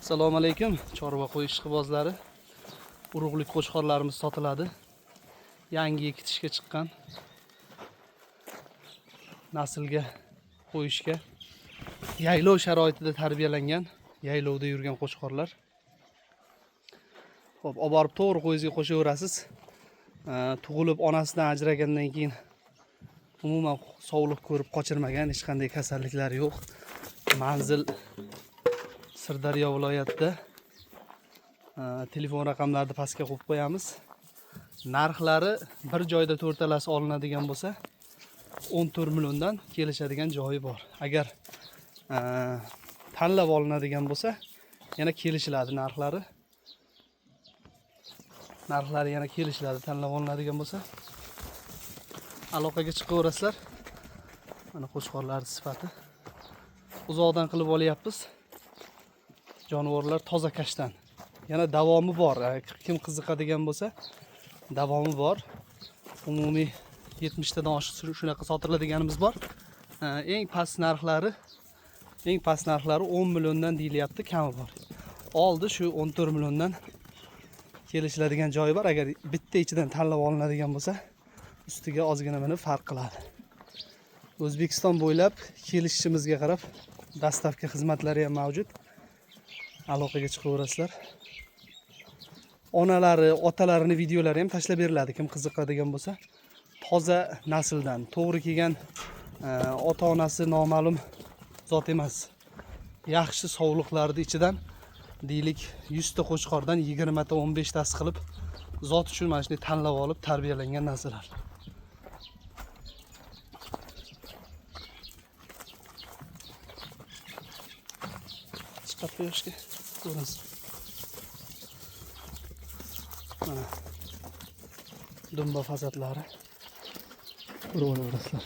Assalomu alaykum, chorva qo'yish ishqibozlari. Urug'lik qo'chqorlarimiz sotiladi. Yangi ekitishga chiqqan, naslga qo'yishga, yaylov sharoitida tarbiyalangan, yaylovda yurgan qo'chqorlar. Xo'p, olib borib to'g'ri qo'yizga qo'shaverasiz. Tug'ilib onasidan ajragandan keyin umuman sog'liq ko'rib qochirmagan, hech qanday kasalliklar yo'q. Manzil Sirdaryo viloyatida. Telefon raqamlarini pastga qo'yib qo'yamiz. Narxlari bir joyda to'rtalasi olinadigan bo'lsa 14 milliondan kelishadigan joyi bor. Agar tanlab olinadigan bo'lsa yana kelishiladi narxlari. Narxlari yana kelishiladi tanlab olinadigan bo'lsa. Aloqaga chiqaverasizlar. Mana qo'chqorlar sifati. Uzoqdan qilib olyapmiz. Jonivorlar toza kashtan. Yana davomi bor. Kim qiziqadigan bo'lsa, davomi bor. Umumiy 70 tadan oshiq shunaqa sotiladiganimiz bor. Eng past narxlari 10 milliondan deyilyapti, kami bor. Oldi shu 14 milliondan kelishiladigan joyi bor. Agar bitta ichidan tanlab olinadigan bo'lsa, ustiga ozgina mana farq qiladi. O'zbekiston bo'ylab kelishishimizga qarab dastavka xizmatlari ham mavjud. Aloqaga chiqaverasizlar. Onalari, otalarini videolari ham tashlab beriladi kim qiziqadigan bo'lsa. Toza nasldan, to'g'ri kelgan ota-onasi noma'lum zot emas. Yaxshi sog'liqlarning ichidan deylik 100 ta qo'chqordan 20 ta 15 tasi qilib zot uchun mana shunday tanlab olib tarbiyalangan narsalar. Chiqib qo'yishga ko'rinsin. Mana dumba fazatlari. Ko'raverasizlar.